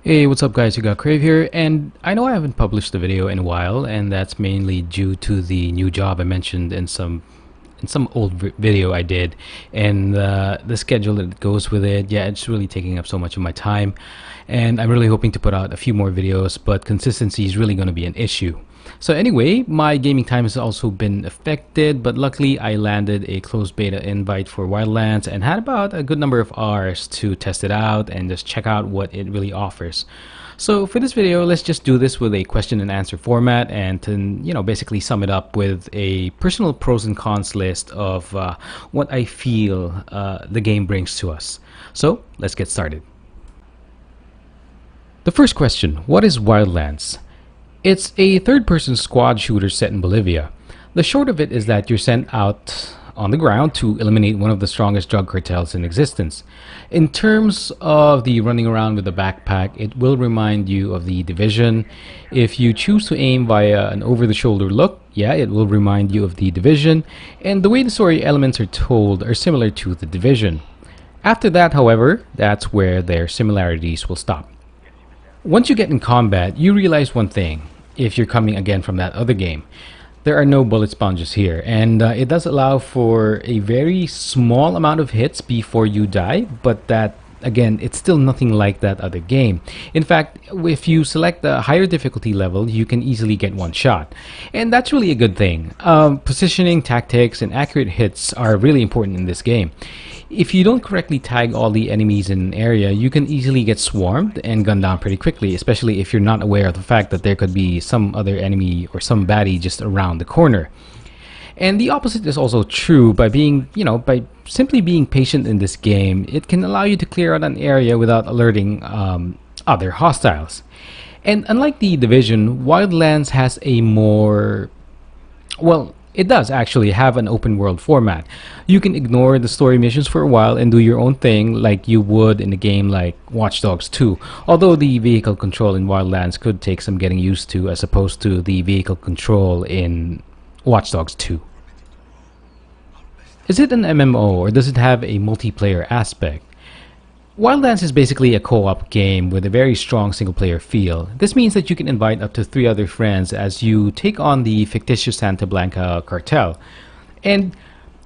Hey, what's up guys, you got Crave here, and I know I haven't published a video in a while, and that's mainly due to the new job I mentioned in some old video I did, and the schedule that goes with it. Yeah, it's really taking up so much of my time, and I'm really hoping to put out a few more videos, but consistency is really going to be an issue. So anyway, my gaming time has also been affected, but luckily I landed a closed beta invite for Wildlands and had about a good number of hours to test it out and just check out what it really offers. So for this video, let's just do this with a question and answer format, and to, basically sum it up with a personal pros and cons list of what I feel the game brings to us. So let's get started. The first question, what is Wildlands? It's a third-person squad shooter set in Bolivia. The short of it is that you're sent out on the ground to eliminate one of the strongest drug cartels in existence. In terms of the running around with a backpack, it will remind you of The Division. If you choose to aim via an over-the-shoulder look, yeah, it will remind you of The Division. And the way the story elements are told are similar to The Division. After that, however, that's where their similarities will stop. Once you get in combat, you realize one thing, if you're coming again from that other game. There are no bullet sponges here, and it does allow for a very small amount of hits before you die, but that, again, it's still nothing like that other game. In fact, if you select the higher difficulty level, you can easily get one shot, and that's really a good thing. Positioning, tactics, and accurate hits are really important in this game. If you don't correctly tag all the enemies in an area, you can easily get swarmed and gunned down pretty quickly, especially if you're not aware of the fact that there could be some other enemy or some baddie just around the corner. And the opposite is also true. By by simply being patient in this game, it can allow you to clear out an area without alerting other hostiles. And unlike The Division, Wildlands has a more, well, it does actually have an open world format. You can ignore the story missions for a while and do your own thing like you would in a game like Watch Dogs 2, although the vehicle control in Wildlands could take some getting used to as opposed to the vehicle control in Watch Dogs 2. Is it an MMO or does it have a multiplayer aspect? Wildlands is basically a co-op game with a very strong single-player feel. This means that you can invite up to 3 other friends as you take on the fictitious Santa Blanca cartel. And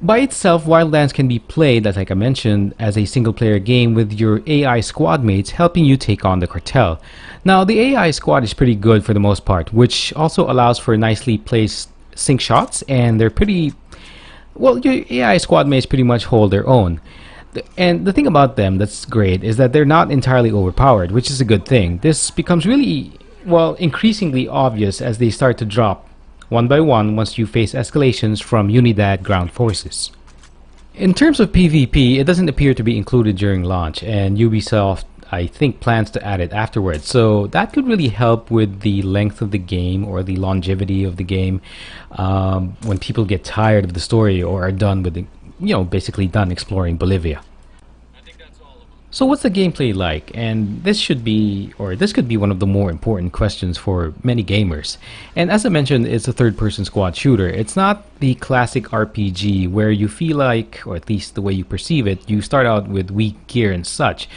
by itself, Wildlands can be played, as like I mentioned, as a single-player game with your AI squad mates helping you take on the cartel. Now, the AI squad is pretty good for the most part, which also allows for nicely placed sync shots, and they're pretty... well, your AI squad mates pretty much hold their own. And the thing about them that's great is that they're not entirely overpowered, which is a good thing. This becomes really, well, increasingly obvious as they start to drop one by one once you face escalations from Unidad ground forces. In terms of PvP, it doesn't appear to be included during launch, and Ubisoft, I think, plans to add it afterwards. So that could really help with the length of the game or the longevity of the game when people get tired of the story or are done with the, basically done exploring Bolivia. So what's the gameplay like? And this could be one of the more important questions for many gamers. And as I mentioned, it's a third-person squad shooter. It's not the classic RPG where you feel like, or at least the way you perceive it, you start out with weak gear and such.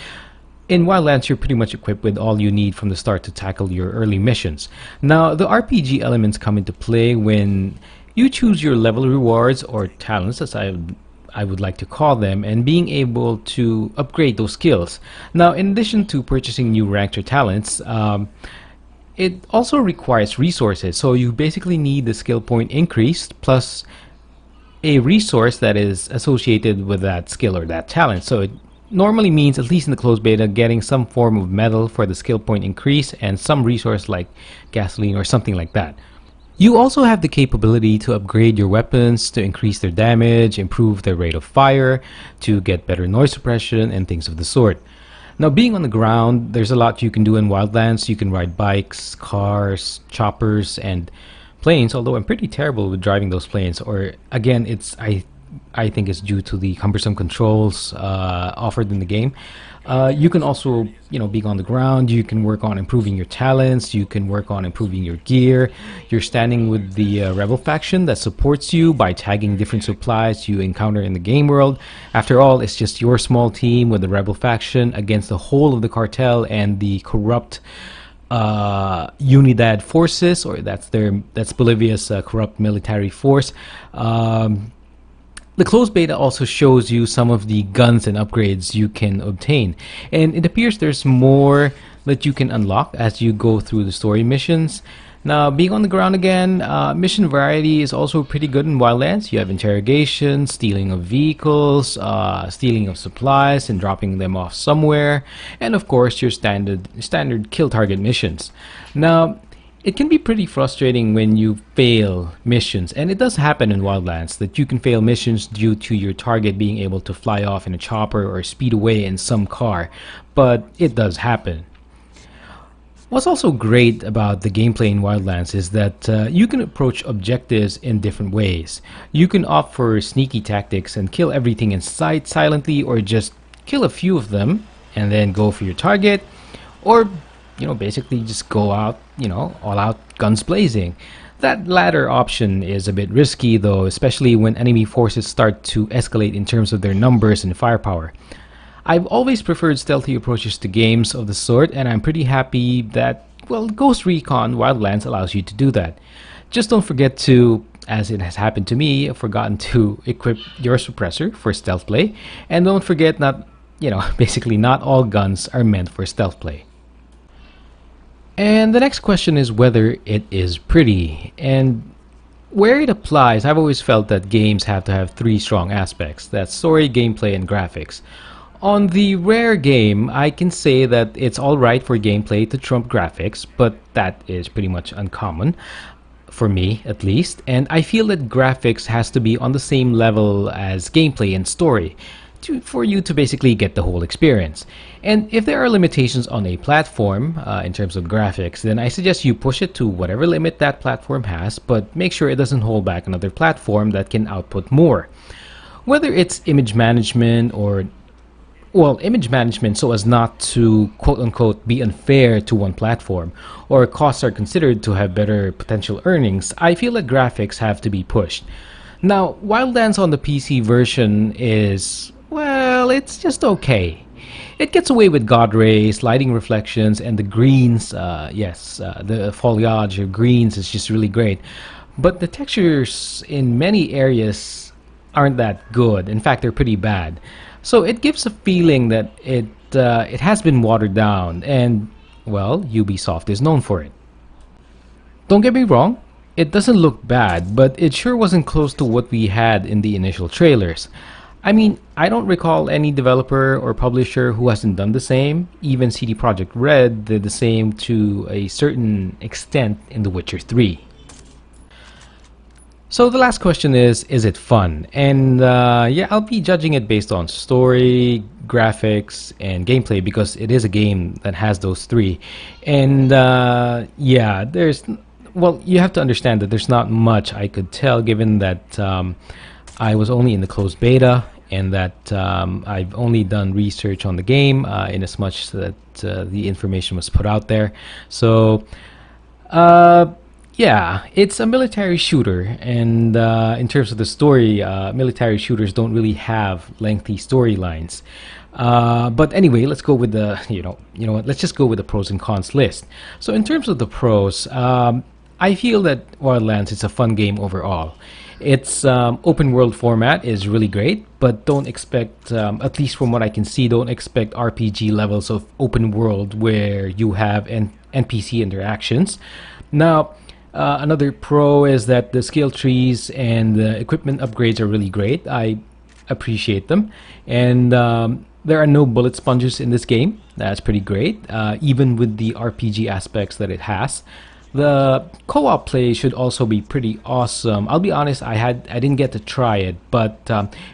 In Wildlands, you're pretty much equipped with all you need from the start to tackle your early missions. Now, the RPG elements come into play when you choose your level rewards, or talents as I would like to call them, and being able to upgrade those skills. Now, in addition to purchasing new ranks or talents, it also requires resources. So you basically need the skill point increased plus a resource that is associated with that skill or that talent. So it normally means, at least in the closed beta, getting some form of medal for the skill point increase and some resource like gasoline or something like that. You also have the capability to upgrade your weapons to increase their damage, improve their rate of fire, to get better noise suppression, and things of the sort. Now, being on the ground, there's a lot you can do in Wildlands. You can ride bikes, cars, choppers, and planes, although I'm pretty terrible with driving those planes. Or, again, I think is due to the cumbersome controls offered in the game. You can also, being on the ground, you can work on improving your talents, you can work on improving your gear. You're standing with the rebel faction that supports you by tagging different supplies you encounter in the game world. After all, it's just your small team with the rebel faction against the whole of the cartel and the corrupt Unidad forces, or that's Bolivia's corrupt military force. The closed beta also shows you some of the guns and upgrades you can obtain, and it appears there's more that you can unlock as you go through the story missions. Now, being on the ground again, mission variety is also pretty good in Wildlands. You have interrogation, stealing of vehicles, stealing of supplies and dropping them off somewhere, and of course your standard kill target missions. Now, it can be pretty frustrating when you fail missions, and it does happen in Wildlands that you can fail missions due to your target being able to fly off in a chopper or speed away in some car, but it does happen. What's also great about the gameplay in Wildlands is that you can approach objectives in different ways. You can opt for sneaky tactics and kill everything in sight silently, or just kill a few of them and then go for your target, or basically just go out, all out guns blazing. That latter option is a bit risky though, especially when enemy forces start to escalate in terms of their numbers and firepower. I've always preferred stealthy approaches to games of the sort, and I'm pretty happy that, Ghost Recon Wildlands allows you to do that. Just don't forget to, as it has happened to me, forgotten to equip your suppressor for stealth play, and don't forget basically not all guns are meant for stealth play. And the next question is whether it is pretty. And where it applies, I've always felt that games have to have three strong aspects. That's story, gameplay, and graphics. On the rare game, I can say that it's alright for gameplay to trump graphics, but that is pretty much uncommon, for me at least. And I feel that graphics has to be on the same level as gameplay and story for you to basically get the whole experience. And if there are limitations on a platform in terms of graphics, then I suggest you push it to whatever limit that platform has, but make sure it doesn't hold back another platform that can output more. Whether it's image management or image management so as not to quote-unquote be unfair to one platform, or costs are considered to have better potential earnings, I feel that graphics have to be pushed. Now, Wildlands on the PC version is, it's just okay. It gets away with God rays, lighting reflections, and the greens, the foliage of greens is just really great. But the textures in many areas aren't that good. In fact, they're pretty bad. So it gives a feeling that it has been watered down, and Ubisoft is known for it. Don't get me wrong, it doesn't look bad, but it sure wasn't close to what we had in the initial trailers. I mean, I don't recall any developer or publisher who hasn't done the same. Even CD Projekt Red did the same to a certain extent in The Witcher 3. So the last question is it fun? And I'll be judging it based on story, graphics, and gameplay, because it is a game that has those three. And you have to understand that there's not much I could tell, given that I was only in the closed beta, and that I've only done research on the game in as much that the information was put out there. So it's a military shooter, and in terms of the story, military shooters don't really have lengthy storylines. But anyway, let's go with the let's just go with the pros and cons list. So in terms of the pros, I feel that Wildlands is a fun game overall. Its open world format is really great, but don't expect, at least from what I can see, don't expect RPG levels of open world where you have NPC interactions. Now, another pro is that the skill trees and the equipment upgrades are really great. I appreciate them. And there are no bullet sponges in this game. That's pretty great, even with the RPG aspects that it has. The co-op play should also be pretty awesome. I'll be honest, I didn't get to try it, but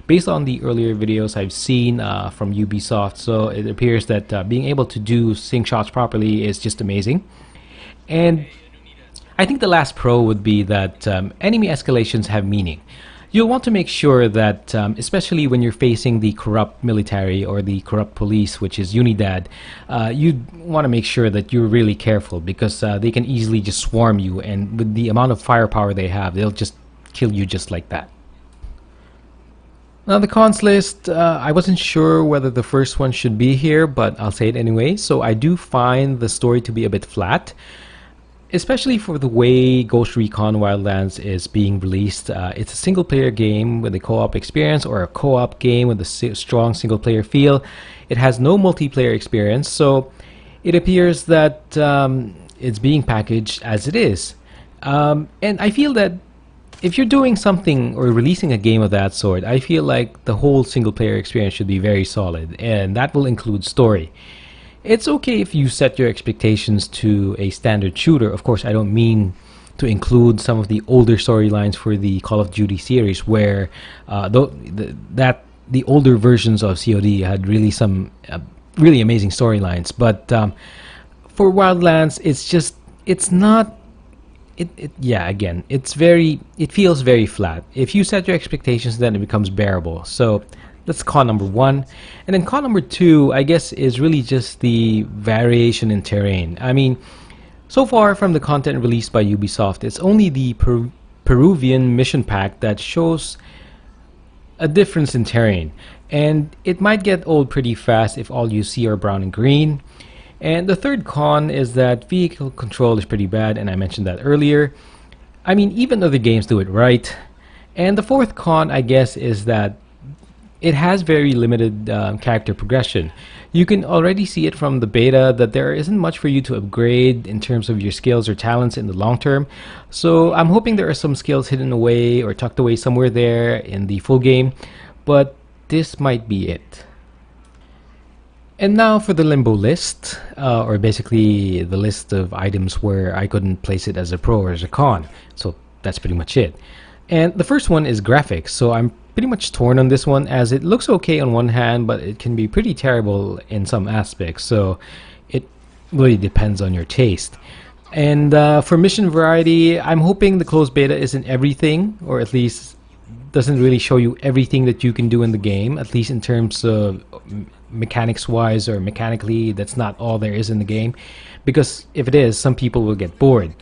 based on the earlier videos I've seen from Ubisoft, so it appears that being able to do sync shots properly is just amazing. And I think the last pro would be that enemy escalations have meaning. You'll want to make sure that, especially when you're facing the corrupt military or the corrupt police, which is Unidad, you want to make sure that you're really careful because they can easily just swarm you, and with the amount of firepower they have, they'll just kill you just like that. Now the cons list, I wasn't sure whether the first one should be here, but I'll say it anyway. So I do find the story to be a bit flat, especially for the way Ghost Recon Wildlands is being released. It's a single-player game with a co-op experience, or a co-op game with a strong single-player feel. It has no multiplayer experience, so it appears that it's being packaged as it is. And I feel that if you're doing something or releasing a game of that sort, I feel like the whole single-player experience should be very solid, and that will include story. It's okay if you set your expectations to a standard shooter. Of course, I don't mean to include some of the older storylines for the Call of Duty series, where the older versions of COD had really some really amazing storylines. But for Wildlands, it feels very flat. If you set your expectations, then it becomes bearable. So that's con number one. And then con number two, I guess, is really just the variation in terrain. I mean, so far from the content released by Ubisoft, it's only the Peruvian mission pack that shows a difference in terrain. And it might get old pretty fast if all you see are brown and green. And the third con is that vehicle control is pretty bad, and I mentioned that earlier. I mean, even other games do it right. And the fourth con, I guess, is that it has very limited character progression. You can already see it from the beta that there isn't much for you to upgrade in terms of your skills or talents in the long term. So I'm hoping there are some skills hidden away or tucked away somewhere there in the full game, but this might be it. And now for the limbo list, or basically the list of items where I couldn't place it as a pro or as a con. So that's pretty much it. And the first one is graphics. So I'm pretty much torn on this one, as it looks okay on one hand, but it can be pretty terrible in some aspects. So it really depends on your taste. And for mission variety, I'm hoping the closed beta isn't everything, or at least doesn't really show you everything that you can do in the game, at least in terms of mechanics wise or mechanically. That's not all there is in the game, because if it is, some people will get bored.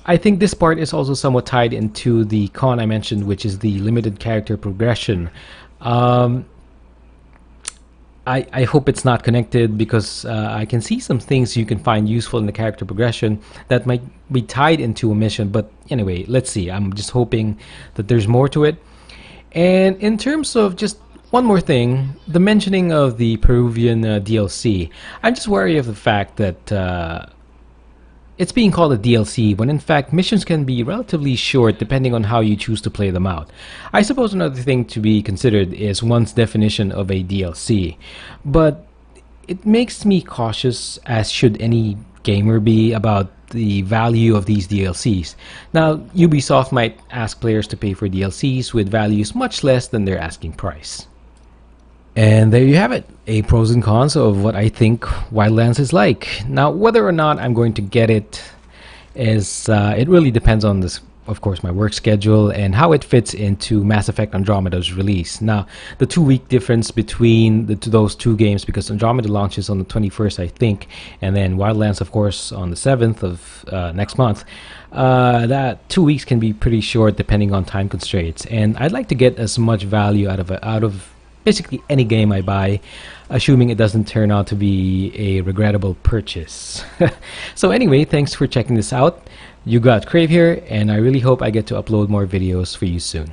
I think this part is also somewhat tied into the con I mentioned, which is the limited character progression. I hope it's not connected, because I can see some things you can find useful in the character progression that might be tied into a mission. But anyway, let's see. I'm just hoping that there's more to it. And in terms of just one more thing, the mentioning of the Peruvian DLC, I'm just wary of the fact that it's being called a DLC when in fact missions can be relatively short depending on how you choose to play them out. I suppose another thing to be considered is one's definition of a DLC, but it makes me cautious, as should any gamer be, about the value of these DLCs. Now, Ubisoft might ask players to pay for DLCs with values much less than their asking price. And there you have it, a pros and cons of what I think Wildlands is like. Now, whether or not I'm going to get it is, it really depends on this, of course, my work schedule and how it fits into Mass Effect Andromeda's release. Now, the 2-week difference between those two games, because Andromeda launches on the 21st, I think, and then Wildlands, of course, on the 7th of next month. That 2 weeks can be pretty short depending on time constraints, and I'd like to get as much value out of basically any game I buy, assuming it doesn't turn out to be a regrettable purchase. So anyway, thanks for checking this out. You got Crave here, and I really hope I get to upload more videos for you soon.